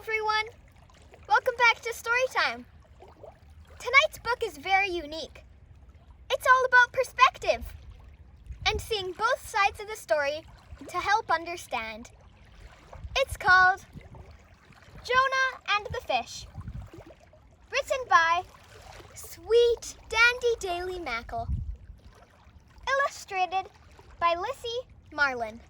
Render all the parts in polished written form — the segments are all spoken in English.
everyone. Welcome back to Storytime. Tonight's book is very unique. It's all about perspective and seeing both sides of the story to help understand. It's called Jonah and the Fish, written by sweet Dandi Daley Mackall, illustrated by Lissy Marlin.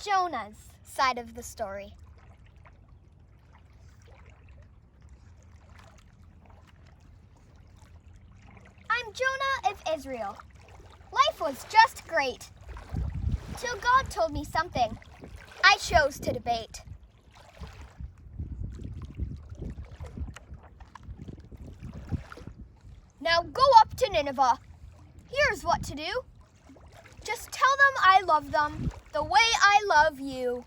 Jonah's side of the story. I'm Jonah of Israel. Life was just great, till God told me something I chose to debate. Now go up to Nineveh. Here's what to do. Just tell them I love them the way I love you.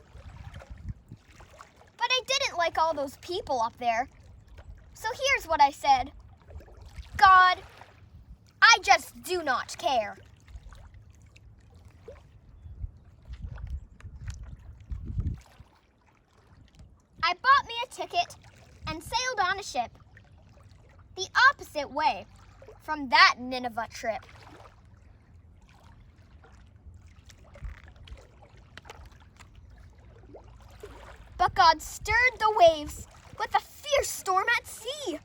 But I didn't like all those people up there. So here's what I said. God, I just do not care. I bought me a ticket and sailed on a ship the opposite way from that Nineveh trip. But God stirred the waves with a fierce storm at sea.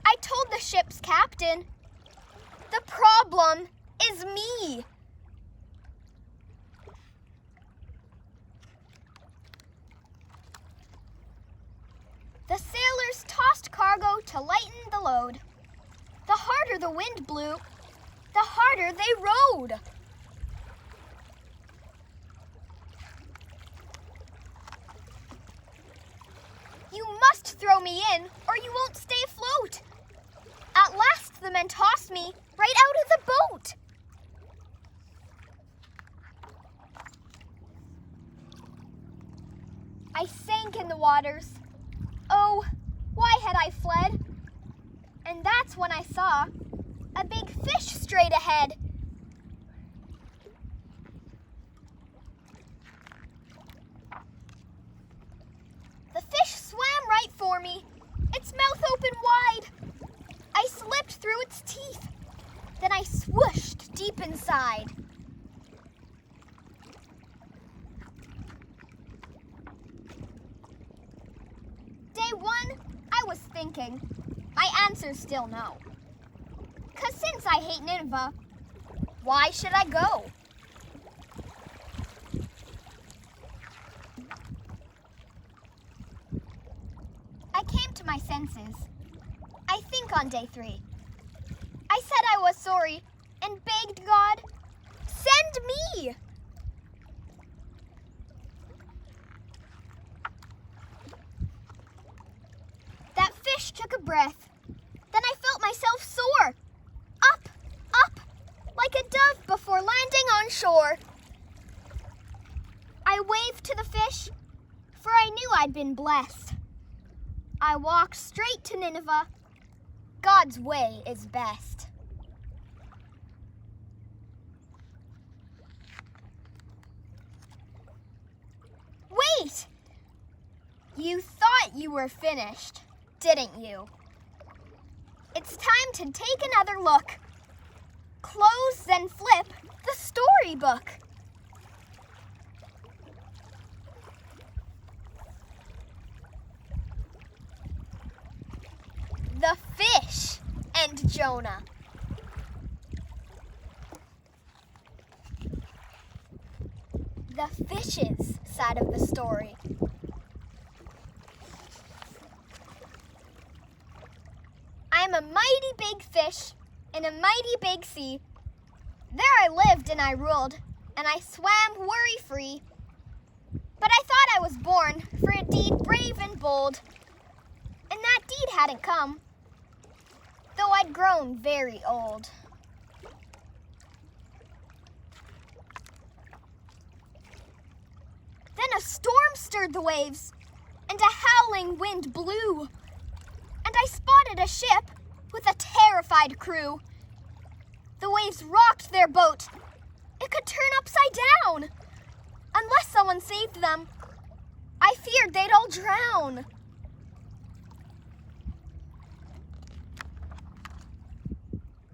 I told the ship's captain, the problem is me. The sailors tossed cargo to lighten the load. The harder the wind blew, the harder they rowed. You must throw me in, or you won't stay afloat. At last the men tossed me right out of the boat. I sank in the waters. Oh, why had I fled? And that's when I saw a big fish straight ahead. The fish swam right for me, its mouth open wide. I slipped through its teeth, then I swooshed deep inside. Day one, I was thinking. My answer's still no. 'Cause since I hate Nineveh, why should I go? I came to my senses, I think on day 3. I said I was sorry and begged God, send me! That fish took a breath. Then I felt myself soar. Up, up, like a dove before landing on shore. I waved to the fish, for I knew I'd been blessed. I walked straight to Nineveh. God's way is best. Wait! You thought you were finished, didn't you? It's time to take another look. Close, then flip the storybook. The Fish and Jonah. The fish's side of the story. I'm a mighty big fish in a mighty big sea. There I lived and I ruled, and I swam worry-free. But I thought I was born for a deed brave and bold, and that deed hadn't come, though I'd grown very old. Then a storm stirred the waves, and a howling wind blew, and I spotted a ship with a terrified crew. The waves rocked their boat. It could turn upside down. someone saved them. I feared they'd all drown.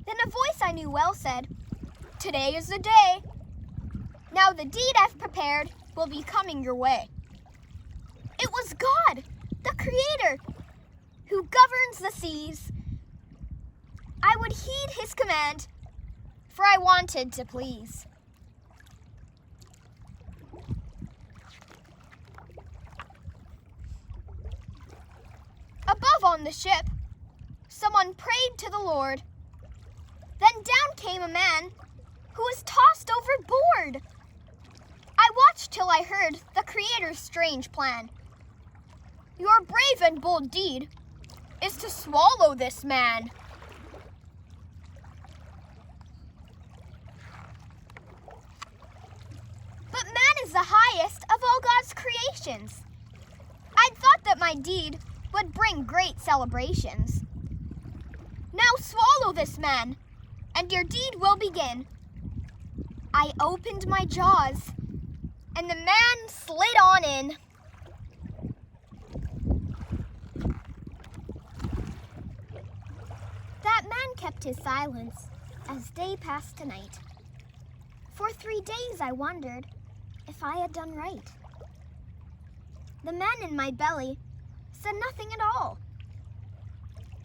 Then a voice I knew well said, "Today is the day. Now the deed I've prepared will be coming your way." It was God, the Creator, who governs the seas. I would heed his command, for I wanted to please. Above on the ship, someone prayed to the Lord. Then down came a man who was tossed overboard. I watched till I heard the Creator's strange plan. Your brave and bold deed is to swallow this man. But man is the highest of all God's creations. I'd thought that my deed would bring great celebrations. Now swallow this man, and your deed will begin. I opened my jaws, and the man slid on in. That man kept his silence as day passed to night. For 3 days I wondered if I had done right. The man in my belly said nothing at all.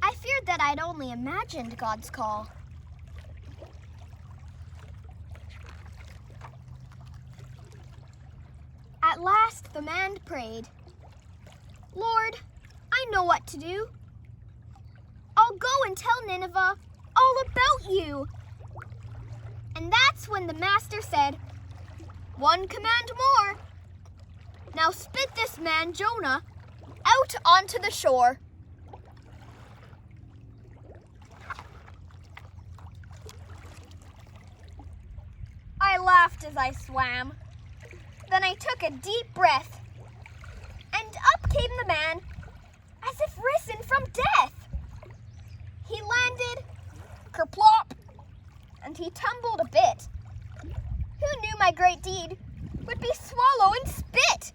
I feared that I'd only imagined God's call. At last the man prayed, "Lord, I know what to do. I'll go and tell Nineveh all about you." And that's when the master said, "One command more. Now spit this man, Jonah, out onto the shore." I laughed as I swam. Then I took a deep breath, and up came the man as if risen from death. He landed, kerplop, and he tumbled a bit. Who knew my great deed would be swallow and spit?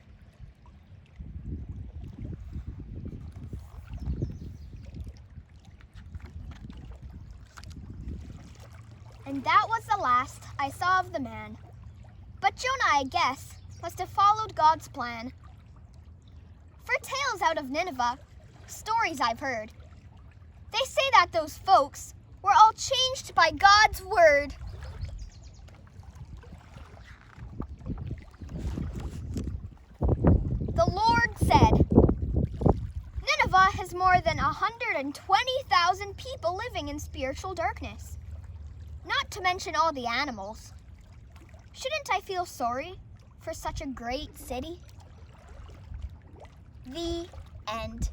And that was the last I saw of the man. But Jonah, I guess, must have followed God's plan. For tales out of Nineveh, stories I've heard, they say that those folks were all changed by God's word. The Lord said, "Nineveh has more than 120,000 people living in spiritual darkness, not to mention all the animals. Shouldn't I feel sorry for such a great city?" The end.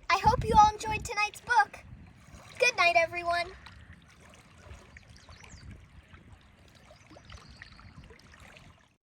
I hope you all enjoyed tonight's book. Good night, everyone.